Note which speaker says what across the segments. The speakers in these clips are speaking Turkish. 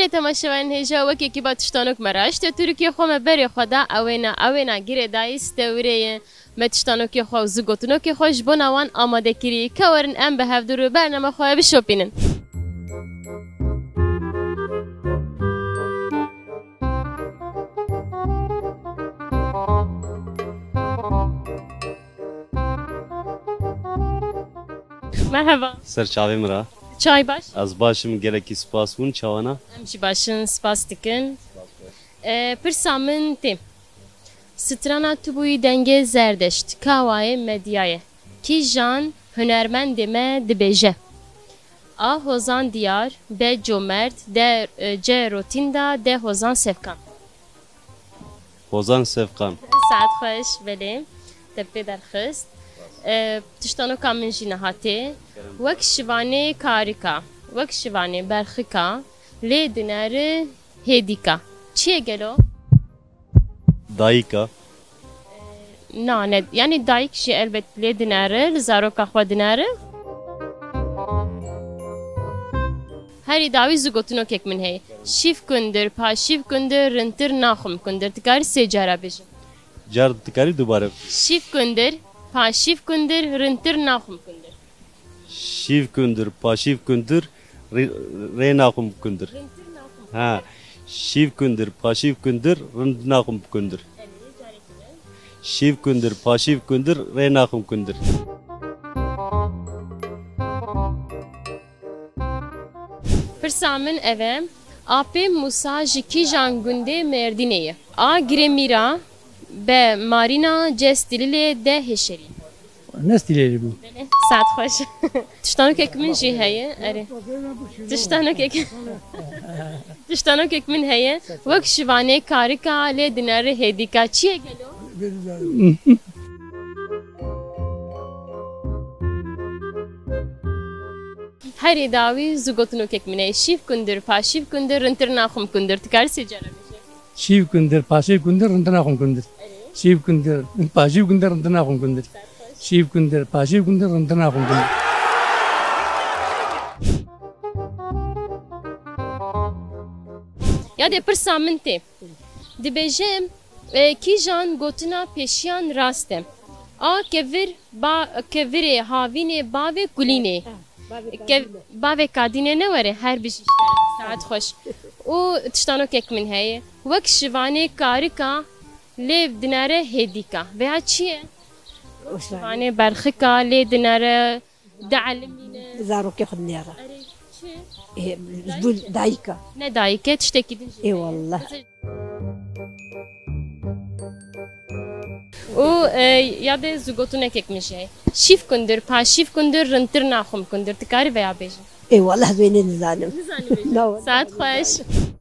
Speaker 1: هر تماشاوان هجا وکی کی با تشتانوک مراش تو ترکیه خو مبر خدا اوینا گیره دایست وریه متشتانوکی خو زگوتنوکی خوش بنوان آماده کری کورن ام به هفدرو برنامه خو بشوپینن مرحبا
Speaker 2: سرچاوی مرا
Speaker 1: چای باش
Speaker 2: از باشم گلکی سپاس بون چاوانا
Speaker 1: امشی باشن سپاس دکن پرسامن تیم سترانا تو بوی دنگ زردشت کاوای مدیایه کی جان هنرمند me dibêje A hozan diyar B cömert D C rotinda D hozan sevkan
Speaker 2: Hozan Sevkan
Speaker 1: Saat xweş belê te pê derxist tiştanoka min jî nehatê wek şivanê karîka wek şivanê berxika lê dinêre hêdîka çi ye gelo
Speaker 2: Dayika
Speaker 1: nane yani dayık jî elbet lê dinêre li zaroka xwe dinêre herî dawî zigotinokek min heye şîv kundir paşîv kundir rintir naxum kundir tikarî sê cara bêjin
Speaker 2: Car tikari dubare
Speaker 1: şîv kundir paşîv kundir rintir naxum kundir
Speaker 2: Şiv kundur paşiv kundur Renakum kundur Ha Şiv kundur paşiv kundur Renakum kundur Şiv kundur paşiv kundur Renakum kundur
Speaker 1: Pirsa min ev e apê Musa ji kîjan gundê Mêrdînê ye A girêmîra B marîna C stilîlê D hêşerî
Speaker 3: Ne stilleri bu?
Speaker 1: Saat xweş tiştanokek min jî heye erê tiştanokek min heye wek şivanê karîka lê dinêre hêdîka çi ye gelo herî dawî zigotinokek min heye şîv kundir paşîv kundir rintir naxum kundir tikarî sê cara bêje
Speaker 3: Şiv kundir, paşiv kundir, rıntına kum kundir. Şiv kundir, paşiv kundir, rıntına kum kundir. Şiv kundir, paşiv kundir, rıntına kum kundir.
Speaker 1: Ya de pirsa min tê dibêje kîjan gotina pêşiyan rast e A kevirê havînê bavê kulînê bavê kadînê ne were her bijî saet xweş û tiştanokek min heye wek şivanê karîka lê dinêre hêdîka veya çi ye şivanê berxika lê dinêre di elimîne
Speaker 4: زاروكي خدنيرة زبون دايكا
Speaker 1: ne dayike tiştekî din jî
Speaker 4: اي والله
Speaker 1: û ya de zigotinekek min jî heye şîv kundir paşîv kundir rintir naxum kundir tikarî veya bêjin
Speaker 4: اي والله زوينة نزانم
Speaker 1: Saat xweş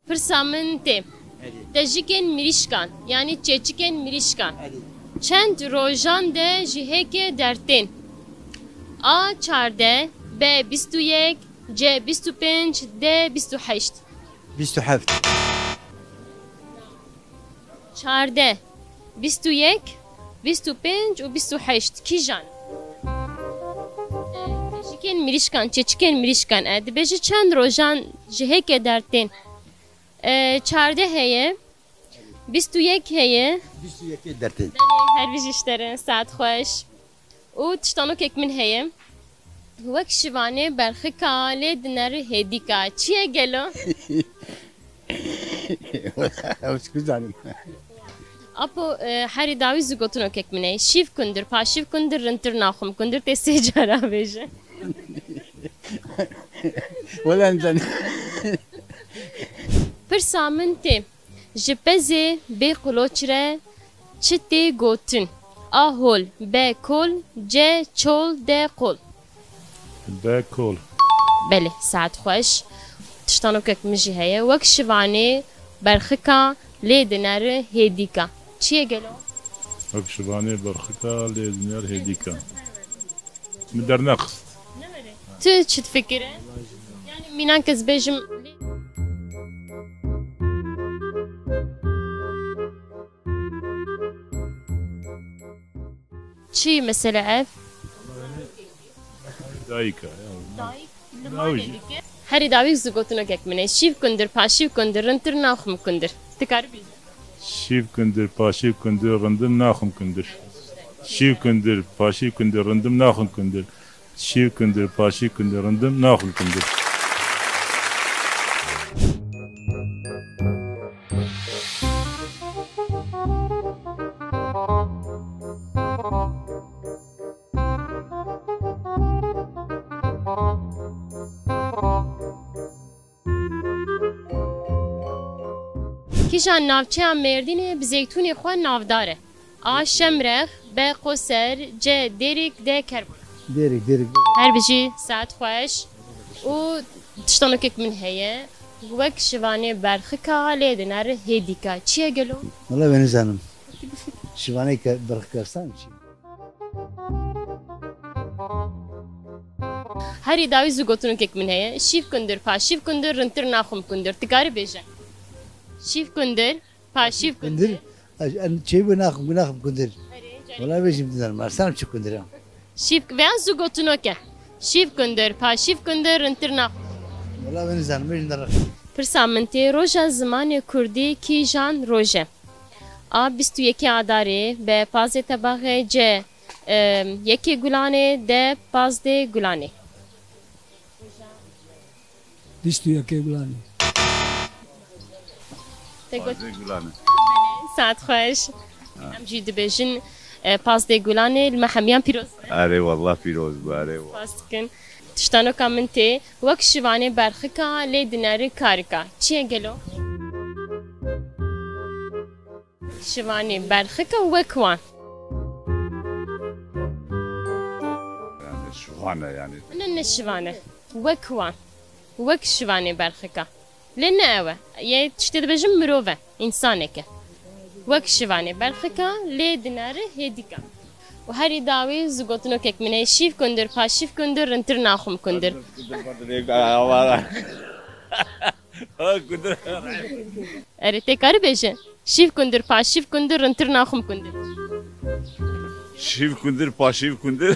Speaker 1: pirsa min tê tejikên mirîşkan yani çêçikên mirîşkan çend rojan de ji hêkê dertên A 14 B 21 C 25 D 28
Speaker 5: 27
Speaker 1: 14 21 25 û 28 kîjan tejikên mirîşkan çêçikên mirîşkan dibêje çend rojan ji hêkê dertên 14 heye 21 heye
Speaker 5: 27 dertin
Speaker 1: her bir işlerin saat xweş û tiştanokek min heye wek şivanê berxika lê dinêre hêdîka çi ye gelo
Speaker 5: Güzelim.
Speaker 1: apo herî dawî zigotinokek min heye şîv kundir paşîv kundir rintir naxum kundir tê sê cara bêje
Speaker 5: Valla انزل
Speaker 1: pirsa min tê ji pezê bê qûloç re çi tê gotin A hol B kol C çol D qol
Speaker 6: Bekol.
Speaker 1: Belê saet xweş tiştanokek min jî heye wek şivanê berxika lê dinêre hêdîka çi ye gelo
Speaker 6: Akşivane barxika lêdiner hêdîka. Min dernexist.
Speaker 1: tu çi difikire yani mînan kes bêjim çi mesela ev
Speaker 6: Dayika.
Speaker 1: dayık
Speaker 6: Dawî.
Speaker 1: هەری داوی زگۆتنەکێک منێ شیف کندر پاشیف کندر رنتر ناخم کندر تکار بیز
Speaker 6: شیف کندر پاشیف کندر رندم ناخم کندر شیف کندر پاشیف کندر رندم ناخم کندر شیف کندر پاشیف کندر رندم ناخم کندر
Speaker 1: کیژان ناوچەیان مێردینێ bi zeytûnê xwe navdar e. A şemrex, B qoser, C derîk, D kerbûn.
Speaker 5: ديرك ديرك
Speaker 1: Her bijî saet xweş û tiştanokek min heye. Wek şivanê berxika lê dinare hêdîka. Çi ye gelo?
Speaker 5: والله وين زانم شوانيك برخكرستان شي
Speaker 1: Herî dawî zû gotinokek min heye. Şîv kundir, paşîv kundir, rintir naxum kundir. Tikarî bêje. Şîv kundir, paşîv kundir.
Speaker 5: كندر أنا شيء بناخم كندر والله بيجي بدنا ما سالم شو كندر
Speaker 1: Şîv veya zû gotinoke. Şîv kundir, paşîv kundir, rintir naxum.
Speaker 5: والله وين زانم بيجي نرخ
Speaker 1: Pirsa min tê roja zimanê Kurdî kîjan roj e. A 22 Adarê B pazê tebaxê C yekê Gulanê D pazdê Gulanê.
Speaker 3: بیست و یکی گلانی
Speaker 1: Te got saet xweş. Em jî dibêjin pazdê Gulanê li me hemiyan pîroz
Speaker 7: أري والله فيروز باري
Speaker 1: bas dikin. Tiştanoka min tê wek şivanê berxika lê dinarî karika. Çi ye gelo? Şivanê berxika wek wan.
Speaker 7: يعني شوفانا يعني
Speaker 1: Ne şivane? Wek wan. Wek şivanê berxika. Lê ne ew e? Yê tiştê dibêjin mirov e, însanek e. Wek şivanê berxika lê dinare hêdîka. û herî dawî zû gotinokek min heye şîv kundir, paşîv kundir, rintir naxum kundir. Erê tê karî bêje? Şîv kundir, paşîv kundir, rintir naxum kundir.
Speaker 7: شيف كندر باشيف كندر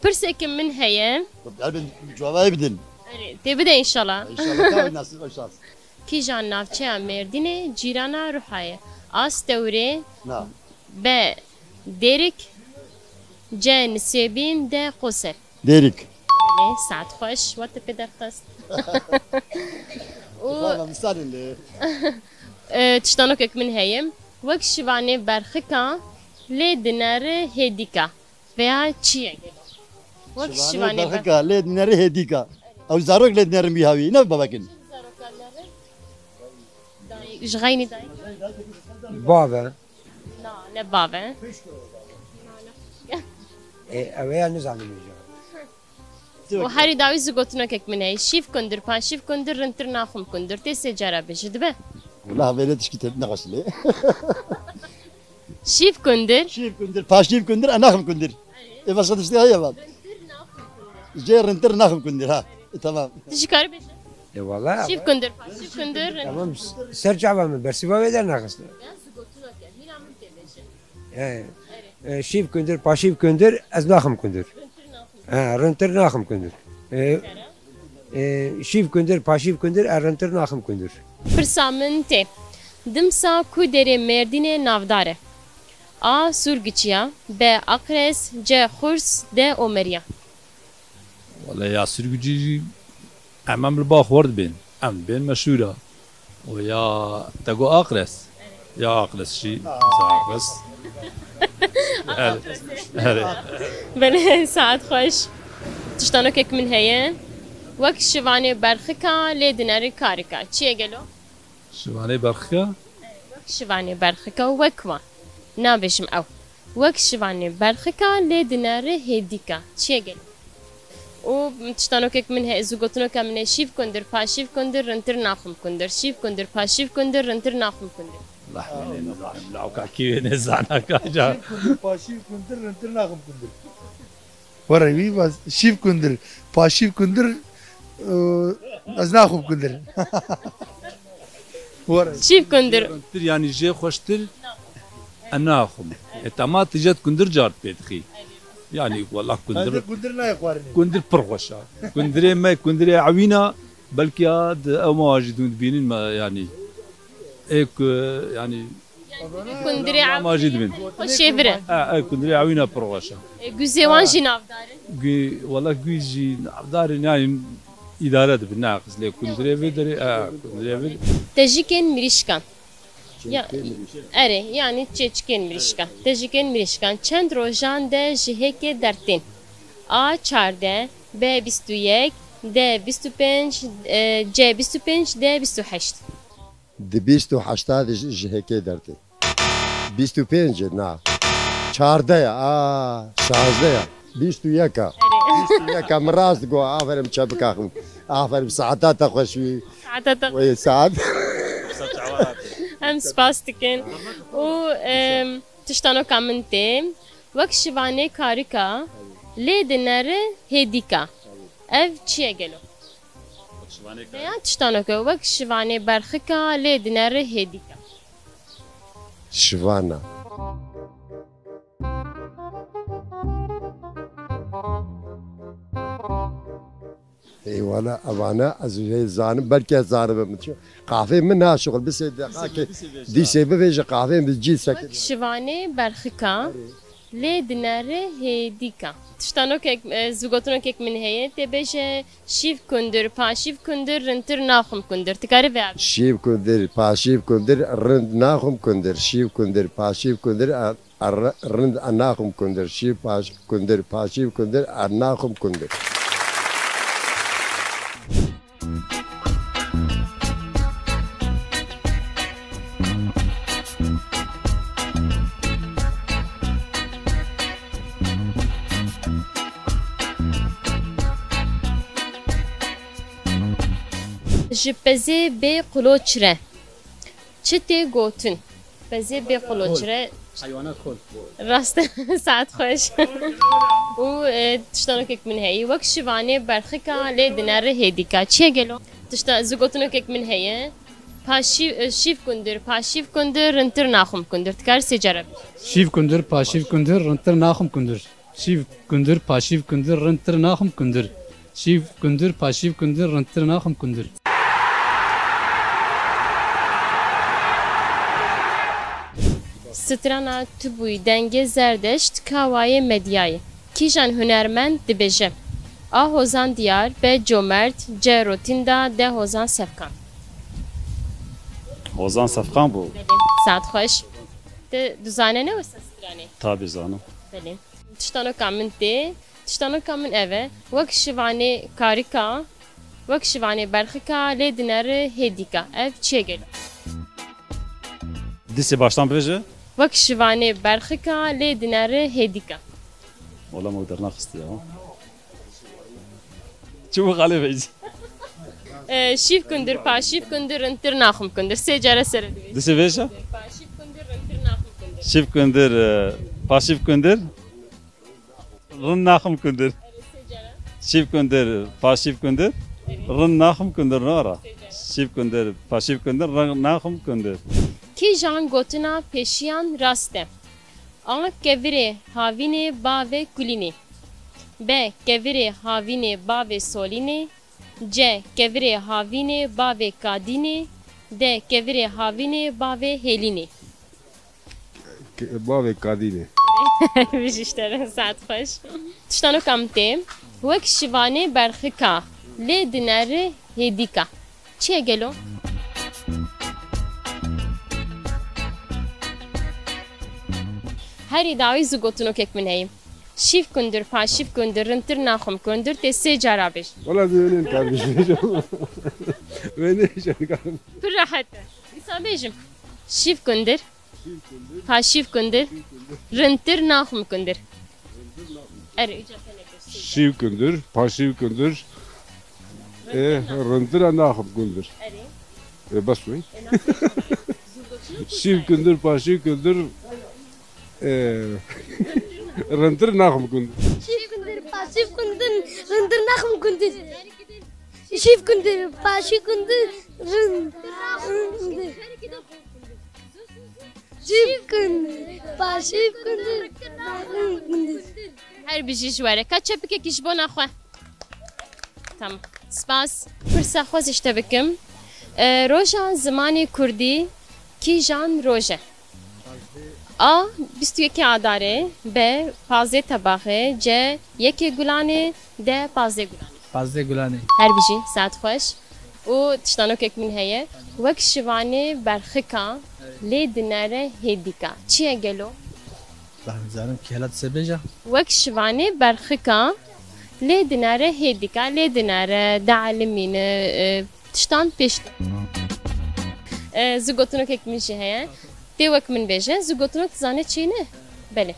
Speaker 1: Pirsekî min heye.
Speaker 5: جوابي بدن
Speaker 1: Erê tê bide înşallah.
Speaker 5: ان شاء الله كان ناس شاطر
Speaker 1: Kîjan navçeya Mêrdînê cîrana Rûhayê. A Stewrê
Speaker 5: نعم
Speaker 1: B Derik C Nisêbîn D Qoser.
Speaker 5: ديرك
Speaker 1: Belê saet xweş wat te pê derxist.
Speaker 5: والله مستعد
Speaker 1: Tiştanokek min heye. Wek şivanê berxika lê dinare hêdîka veya çi ye gelo. Wek şivanê berxika.
Speaker 5: برخكا ليد نري هديكا او زاروك ليد نري بيهاوي نب بابكن
Speaker 1: Ji xeynî dayî?
Speaker 8: بابا
Speaker 1: Na ne bave.
Speaker 8: اويا نزعل منه
Speaker 1: û herî dawî zû gotinokek min heye. Şîv kundir, paşîv kundir, rintir naxum kundir. Tê sê cara bêje dibe?
Speaker 5: والله بيلي تشكي نقص لي
Speaker 1: Şîv kundir.
Speaker 5: شيف كندر باشيف كندر اناخم كندر اي بس تشتي هيا بعد جاي رنتر ناخم كندر ها تمام
Speaker 1: Tişi karî bêje?
Speaker 8: اي والله
Speaker 1: Şîv kundir, paşîv kundir, rintir.
Speaker 8: تمام سرجع من برسي بابا ده ناقص شيف كندر باشيف كندر از ناخم كندر رنتر ناخم كندر شيف كندر باشيف كندر رنتر ناخم كندر
Speaker 1: Pirsa min tê. Dimsa ku derê Mêrdînê navdar e. A Surgiçiya B Aqres C Xurs D Omeriya.
Speaker 9: والله يا سرقجي أمام الباخ ورد بين أم بين مشهورة ويا تقو أقرس يا أقرس شي أقرس
Speaker 1: Belê saet xweş. Tiştanokek min heye. Wek şivanê berxika lê dinarî karika. Çi ye gelo?
Speaker 9: شواني برخة
Speaker 1: Şivanê berxika wek wan. Nabêjim ew. Wek şivanê berxika lê dinarî hêdîka. Çi ye gelo? û tiştanokek min heye zû gotinokek min heye şîv kundir, paşîv kundir, rintir naxum kundir. Şîv kundir, paşîv kundir, rintir naxum kundir.
Speaker 9: لا وكاكي نزعنا كاجا
Speaker 10: پاشیف کندر رنتر ناخم کندر ورا بس شیف کندر پاشیف کندر از ناخم کندر ورا
Speaker 1: Şîv kundir.
Speaker 9: يعني جي خوشتل أناخم تمات جات كندر جارت بيدخي يعني والله
Speaker 10: هذا كندرنا يا اخواني
Speaker 9: كندر برغشة كندري ما كندري عوينا بلكي هاد او مواجدون بينين ما يعني ايك يعني
Speaker 1: كندري
Speaker 9: مواجد بين
Speaker 1: شيفره
Speaker 9: كندري عوينا برغشة
Speaker 1: جوزيوان جناف دارن
Speaker 9: والله جويجي دارين يعني إدارة بالناقص ليه كندري بدري كندري بدري
Speaker 1: تجيكن مريشكان ya yani çeçken mirişkan tejken mirişkan çend rojan de jiheke dertin a çarde b 21 d 25 c 25 d 28
Speaker 11: Di 28 ji hekê dertê. 25 na. Çarde ya. 16 ya. 21 ya. 21 min rast go aferin çabikaxım. Aferin saatata xoşvi.
Speaker 1: saatata.
Speaker 11: Ve saat.
Speaker 1: هم سپاس دکن و تشتانو کامنته وک شوانه کاریکا لی دنره هدیکا ev چیه گلو یا تشتانو که وک شوانه برخکا لی دنره هدیکا
Speaker 11: Şivana. Eyvallah abana az önce zanım belki zanım mı diyor. Kahve mi ne şugul bir şey di sebebi veje kahve biz cil sakın.
Speaker 1: شوانه برخکا لی دنره هدیکا تشتانو که زوگاتونو که من هیه تبشه شیف کندر پاشیف کندر رنتر ناخم کندر تکاری و
Speaker 11: Şiv kundir, paşiv kundir, rınd nahum kundir, şiv kundir, paşiv kundir, rınd anahum kundir, şiv paşiv kundir, paşiv kundir, anahum kundir.
Speaker 1: جپزه به قلوچره چته گوتن پزه به قلوچره
Speaker 9: حيوانات خل
Speaker 1: راست ساعت خوش و تشتانو کک من هی وک شوانه برخکا لی دنره هدیکا چیه گلو تشتا زوگوتنو کک من هیه شیف کندر رنتر ناخم کندر تکار سجرب
Speaker 3: شیف کندر پاشیف کندر رنتر ناخم کندر شیف کندر پاشیف کندر رنتر ناخم کندر شیف کندر پاشیف کندر رنتر ناخم کندر
Speaker 1: سترانا تبوی دنگ زردشت کاوای مدیای کیجان هنرمند دبجه آ هوزان دیار به جومرت جه روتیندا ده هوزان سفکان
Speaker 2: Ozan Safkan bu.
Speaker 1: ساعت خوش ده دوزانه نه وسط سترانه
Speaker 2: Tabii canım.
Speaker 1: بله تشتانو کامن تی تشتانو کامن اوه وک شوانه کاریکا وک شوانه برخکا لی دنر هدیکا اف چیه گلو
Speaker 2: Disi baştan proje.
Speaker 1: وک شوانه برخکا لی دنر هدیکا
Speaker 2: Ola moderna kıstı ya. Çubuk Ali Bey.
Speaker 1: شیف کندر پاشیف کندر رنتر ناخم کندر سه جاره سره دوی
Speaker 2: Disi beşe.
Speaker 1: پاشیف کندر رنتر ناخم کندر
Speaker 2: Şif kundur, pasif kundur. Rın nakım kundur. Şif kundur, pasif kundur. Rın nakım kundur ne ara? Şif kundur, pasif kundur, rın nakım kundur.
Speaker 1: کی جان گوتنا پیشیان راسته آن کویره هاوینه باوه کلینه ب کویره هاوینه باوه سولینه ج کویره هاوینه باوه کادینه د کویره هاوینه باوه هلینه
Speaker 11: Bave kadine.
Speaker 1: بیشتر ساعت خوش تشتانو کامته وک شوانه برخکا لی دنر هدیکا چیه گلو؟ هر داوی زوگوتونو کک من هیم شیف کندر پاشیف کندر رنتر ناخم کندر تی سه جرابش
Speaker 11: Valla dönelim kardeşim. Ben de kardeşim.
Speaker 1: پر راحته İsa bejim شیف کندر پاشیف کندر رنتر ناخم کندر اره اجازه نکرد
Speaker 6: Şiv kundur, paşiv kundur. Rıntıra nakım kundur.
Speaker 1: اره
Speaker 6: Bas mı? Şiv kundur, paşiv kundur. Rıntır nakım kundur.
Speaker 12: شيف كندر باشيف كندر رندر ناخم كندر شيف كندر باشي كندر رندر شيف كندر باشيف كندر
Speaker 1: هر بجی جواره که چه بکه کش بو نخواه تمام سپاس پرسا خوزش تبکم روژا زمانی کردی کی جان روژه A 21 adare B 15 tabaqe C 1 gulane D 15 gulane
Speaker 3: 15 gulane
Speaker 1: her biji saat xoş û tiştanokek min heye wek şivanê berxika lê dinare hêdîka çi ye gelo
Speaker 3: zanim ki helat sebeja
Speaker 1: wek şivanê berxika lê dinare hêdîka lê dinare dealimîne tiştan pêş zigotinokek min jî heye Tê wek min bêje zigotinok dizane çi ne belê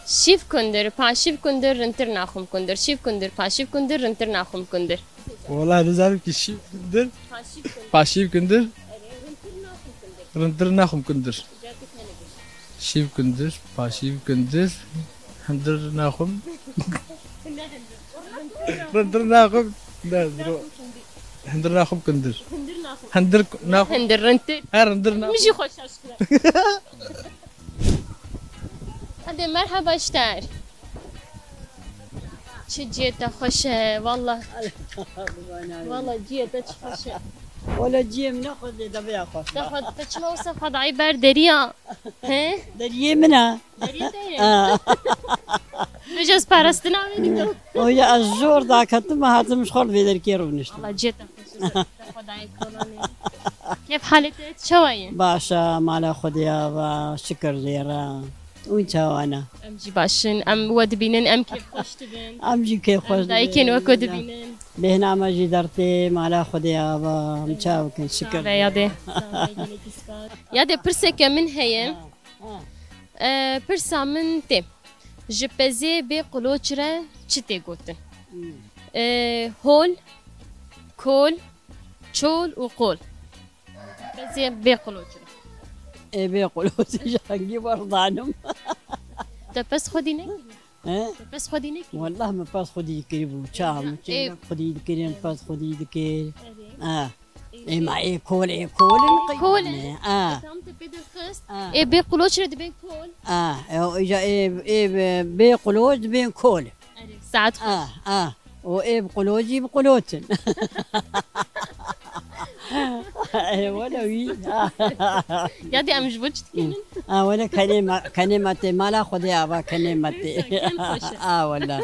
Speaker 1: şîv kundir paşîv kundir rintir naxum kundir şîv kundir paşîv kundir rintir naxum kundir
Speaker 3: Vallahi zanim ki şiv kundir paşiv kundir rintir naxum kundir şiv kundir paşiv kundir hindir naxum rintir naxum hindir naxum kundir hindir naxum
Speaker 1: hindir rintir
Speaker 3: her hindir naxum
Speaker 1: مجي خوش اشكرك هذا مرحبا اشتار شجيته خوشه والله والله جيته خوشه
Speaker 13: ولا جيم ناخذ دبيا خوش
Speaker 1: تاخذ تشما وصف هذا عبر دريا ها
Speaker 13: دريا منها
Speaker 1: دريا بجوز باراستنا مني
Speaker 13: ويا الجور ذاك ما هذا مش خالد في ذلك ونشت
Speaker 1: والله جيته كيف حالتك شوية
Speaker 13: باشا مالا خديا وشكر زيرا وين وانا
Speaker 1: امجي باشن ام ود بينن ام كيف خوش تبين
Speaker 13: امجي كيف خوش
Speaker 1: دايكن وكود بينن
Speaker 13: لهنا ما جي درتي مالا خديا ومشاوكن شكر
Speaker 1: يادي يادي برسك من هي برسا من تي جبزي بقلوچره چتي گوتن هول كول چول وقول بزي بقلوچره
Speaker 13: بقلوچ جانجي برضانم
Speaker 1: تبس خدينك
Speaker 13: ها
Speaker 1: بس خدينك
Speaker 13: والله ما باس خدي كريبو شام خدي كريم باس خدي كير اي ما اي كول
Speaker 1: كول اي بقلوچره دبين كول
Speaker 13: اجا اي بقلوچ بين كول
Speaker 1: ساعات
Speaker 13: وايه بقلوجي بقلوتن ولا وي
Speaker 1: يا دي امش بوجت كينن
Speaker 13: ولا كلمة ما لا خذي ابا كلمة ولا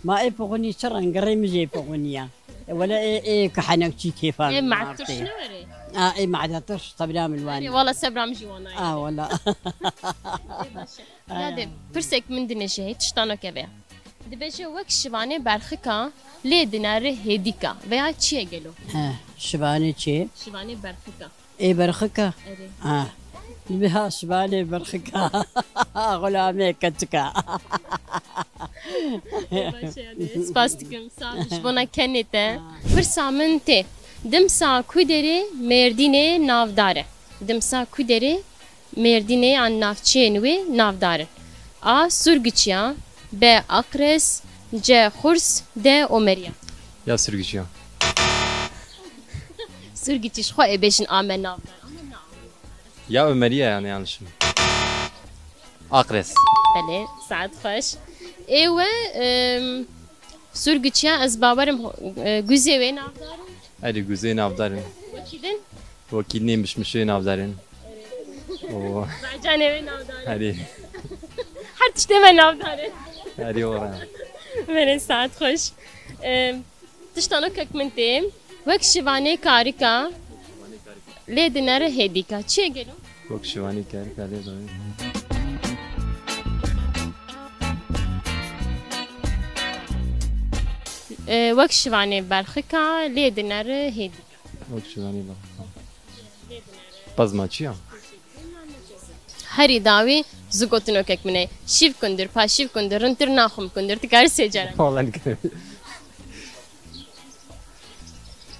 Speaker 13: ما ايه بغني شرن قريم جي بغنيا ولا ايه كحنك شي كيف
Speaker 1: ايه مع الترش
Speaker 13: ايه مع الترش طبلام الوان
Speaker 1: والله سبرام جوانا
Speaker 13: والله
Speaker 1: يا دي برسك من دنيشي تشتانو كبه دبجه وك شبانه برخکا لی دیناره هدیکا ویا چیه گلو
Speaker 13: شبانه چیه
Speaker 1: شبانه برخکا
Speaker 13: ای برخکا بها شبانه برخکا غلامه کتکا
Speaker 1: سپاستکم سالش بنا کنیته برسامن ته دمسا کودری مردینه نافداره دمسا کودری مردینه an navçenwe navdare a surgiçya B. Akres C. Hurs D. Omeriya
Speaker 14: Ya sürgüç ya.
Speaker 1: Sürgüç iş xoy beşin amen navdar.
Speaker 14: Ya Ömeriye yani yanlışım. Akres.
Speaker 1: Bale, saat xoş. Ewe sürgüç ya az babarım güze ve navdarım.
Speaker 14: Hadi güzel navdarın.
Speaker 1: Vakidin?
Speaker 14: Vakil neymiş mişe navdarın. Oo.
Speaker 1: Racane ve navdarım.
Speaker 14: Hadi.
Speaker 1: Her tişte ve navdarım.
Speaker 14: Hadi oran.
Speaker 1: Bale, saat xoş. Tiştano kakmente. Vak şivane karika. Le dinare hedika. Çiye gelo?
Speaker 14: Vak şivane karika le dinare.
Speaker 1: وەک شیوانێ بەرخەکە لێ دنەرە هێدی
Speaker 14: وەک شیوانی بەرخەکە پەزما چییە؟
Speaker 1: هەری داوی زگۆتنۆکێک منێ شیف کندر پاشیف کندر ڕنتر ناخم کندر تکاری سێجارە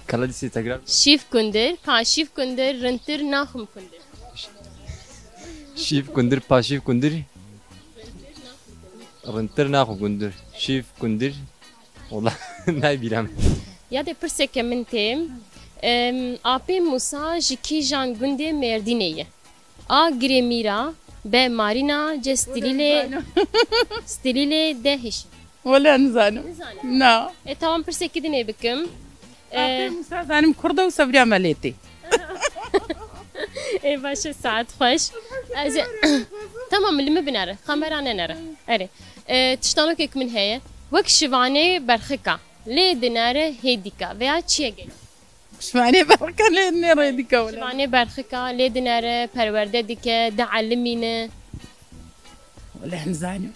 Speaker 14: Kala disi tekrar.
Speaker 1: شیف کندر پاشیف کندر ڕنتر ناخم کندر
Speaker 14: Şif kundur paşif kundur. Rıntır naxu kundur. Şif kundur. Ola ne bilem.
Speaker 1: Ya de pirseke min têm apê Musa ji kîjan gundê Mêrdînê ye. A girêmîra B marîna C stilîlê D hêşî.
Speaker 15: ولا نزانم نا
Speaker 1: tamam pirseki dinê bikim.
Speaker 15: Musa zanim Kurda û Sevriya Melêtê.
Speaker 1: Ê baş saat xweş. Ez tamam li me binere. Kamera nenere. Erê. Tiştanokek min heye. Wek şivanê berxika. Lê dinere hêdîka veya çiye gel.
Speaker 15: Şivanê berxika lê dinere hêdîka wala.
Speaker 1: Şivanê berxika lê dinere perwerde dike diellimîne.
Speaker 15: Wala nizanim.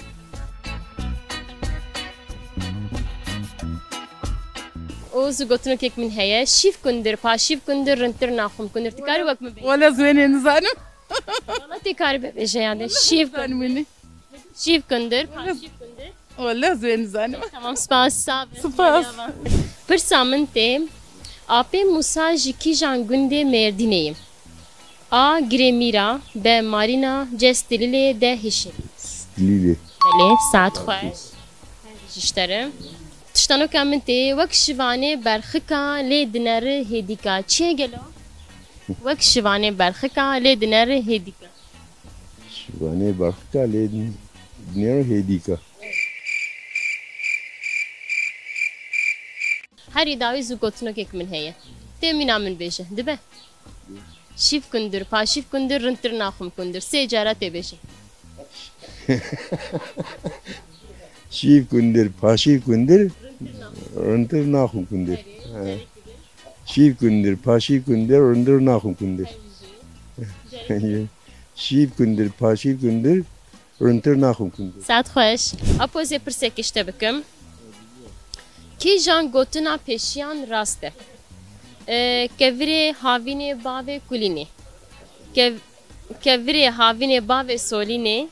Speaker 1: O zgotunokek min heye. Şîv kundir, paşîv kundir, rintir naxum kundir. Tikarî wek me bê.
Speaker 15: Wala zwênê nizanim.
Speaker 1: Valla tikarî bebêje yani. Şîv kundir. Şîv kundir, paşîv kundir.
Speaker 15: Wala zwên nizanim.
Speaker 1: Tamam spas.
Speaker 15: Spas.
Speaker 1: Pirsa min tê. Apê Musa ji kîjan gundê Mêrdînê. A. Girêmîra, B. Marîna, C. Stilîlê, D. Hişê.
Speaker 16: Lili.
Speaker 1: Belê, saet xweş. Jişterim. Tiştanoka min tê wek şivanê berxika lê dinere hêdîka. Çiye gelo? Wek şivanê berxika lê dinere hêdîka.
Speaker 16: Şivanê berxika lê dinere hêdîka.
Speaker 1: Herî dawî zû gotinokek min heye. Tê mîna min bêje, dibe? Şîv kundir, paşîv kundir, rintir naxum kundir. Sê cara tê bêje.
Speaker 16: Şîv kundir, paşîv kundir, rintir naxum kundir. Şîv kundir, paşîv kundir, rintir naxum kundir. Şîv kundir, paşîv kundir, rintir naxum kundir.
Speaker 1: Saat xweş. Apozê pirsek işte bikim. Kîjan gotina pêşiyan rast e. Kevirê havînê bavê kulînê. Kevirê havînê bavê solînê.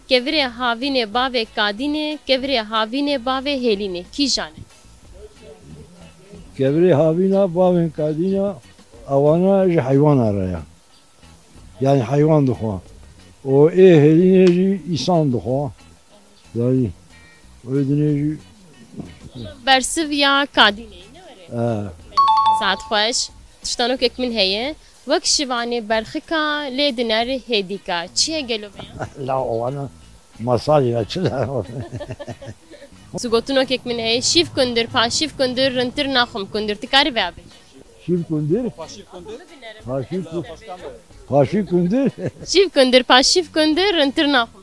Speaker 1: Kevirê havînê bavê kadînê. Kevirê havînê bavê hêlînê. Kîjan e?
Speaker 17: Kevirê havîna bavên kadîna awana ji heywan re ya. Yani heywan dixwa. O ê hêlînê jî îsan dixwa. Yani wê dinê jî
Speaker 1: Bersiv ya kadînê ne were? Saat xweş. Tiştanokek min heye. Wek şivanê berxika lê dinere hêdîka. Çiye gelo veya?
Speaker 17: la awana masaj ya çila.
Speaker 1: Zgotunokek min heye. Şîv kundir, paşîv kundir, rintir naxum kundir. Tikarî veya bê.
Speaker 17: Şîv kundir. Paşîv kundir.
Speaker 1: Şîv kundir, paşîv kundir, rintir naxum.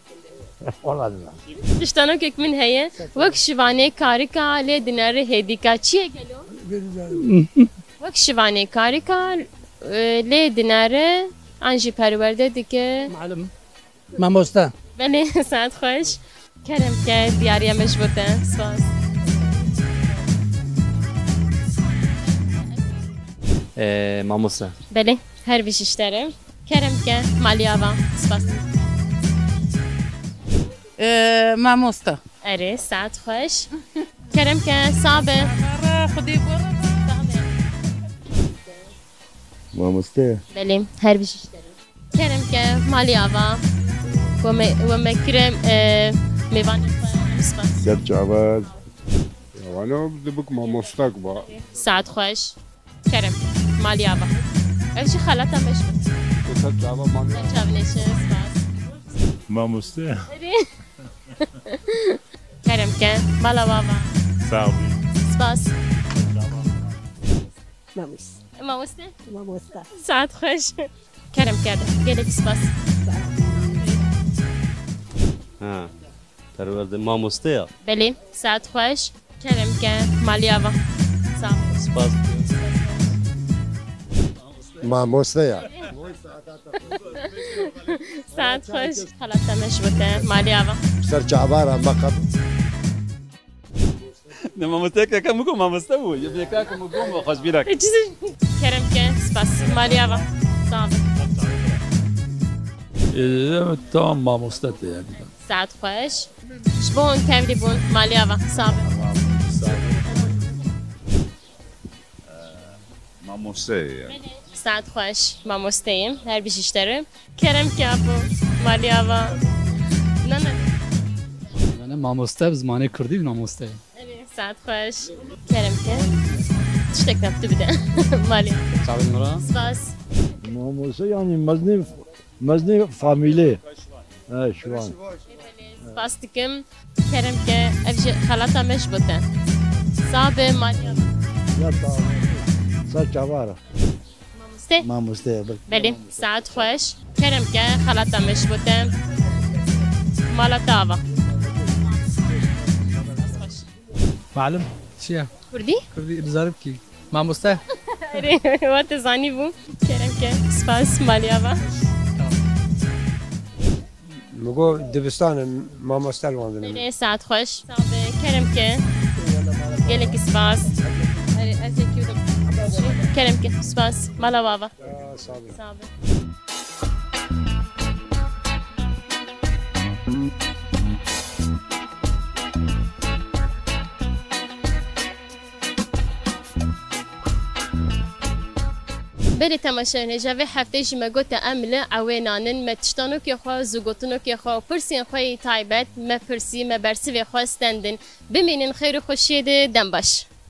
Speaker 17: Olmadı.
Speaker 1: Tiştanokek min heye. Wek şivanê karîka lê dinere hêdîka. Çiye gelo? Wek şivanê karîka lê dinere an jî perwerde dike.
Speaker 18: Muallim. Mamosta.
Speaker 1: Belê saet xweş. Kerem ke diyariya me ji bo te. Spas.
Speaker 14: Mamosta.
Speaker 1: Belê her vî jişterim. Kerem ke maliyava. Spas.
Speaker 15: Mamosta.
Speaker 1: Erê saet xweş. Kerem ke sabe.
Speaker 15: Xwedê gor.
Speaker 16: Mamoste.
Speaker 1: Belê her vî jişterim. Kerem ke maliyava. We me kirem mêvanê xwe. Spas.
Speaker 16: Serçavaz.
Speaker 19: Wana dibik mamostak ba.
Speaker 1: Saet xweş. Kerem maliyava. Ev jî xelata me ji bo te.
Speaker 19: Serçava mami.
Speaker 1: Çavnêşe spas.
Speaker 6: Mamoste.
Speaker 1: Kerem ke malawava.
Speaker 6: Sabi.
Speaker 1: Spas.
Speaker 4: Mamus.
Speaker 1: Mamoste?
Speaker 4: Mamosta.
Speaker 1: Saat xweş. Kerem kerde. Gelek spas.
Speaker 14: Ha. Perverde mamoste ya.
Speaker 1: Belê saat xweş. Kerem ke maliyava. Sağ ol.
Speaker 14: Spas.
Speaker 11: Mamoste ya.
Speaker 1: Saat xweş. Xelata me ji bo te. Maliyava.
Speaker 11: Serçavara makab.
Speaker 2: Ne mamoste ka mugo mamoste bu. Ye ka mugo mu xajbirak.
Speaker 1: Kerem ke spas. Maliyava. Sağ ol.
Speaker 9: Tamam mamosta yani.
Speaker 1: Saat xweş. Ji bo hûn tevlî bûn. Maliyava. Sağ ol.
Speaker 7: Mamoste yani.
Speaker 1: Saat xweş. Mamosteyim. Her vî jişterim. Kerem ke bu. Maliyava. Ne?
Speaker 3: Yani mamoste zmanê Kurdî mamoste.
Speaker 1: Saat xweş. Kerem ke. Tiştek neptû bide. Maliyava.
Speaker 3: Çavên mira.
Speaker 1: Spas.
Speaker 17: Mamoste yani mezni famîlê. Şu an.
Speaker 1: سپاس دکم کرم که افج خلاتا مش بوده صاحب مانیا
Speaker 17: سال چوارا
Speaker 1: ماموسته
Speaker 10: ماموسته
Speaker 1: بله ساعت خوش کرم که خلاتا مش بوده مالا تاوا
Speaker 3: معلم چیه؟
Speaker 1: کردی؟
Speaker 3: کردی بزارب کی ماموسته
Speaker 1: وقت زانی بو کرم که سپاس مالیا با
Speaker 8: مگو دبستان مامۆستا لواندنم
Speaker 1: بله ساعت خوش صاحب کرم که گلک سپاس کرم که سپاس مالا بابا صاحب بری تماشای نجوی هفته جمع گوت عمل عوینانن متشتانو که خواه زوگوتونو که خواه پرسین خواهی تایبت مپرسی مبرسی و خواستندن بمینین خیر و خوشید دنباش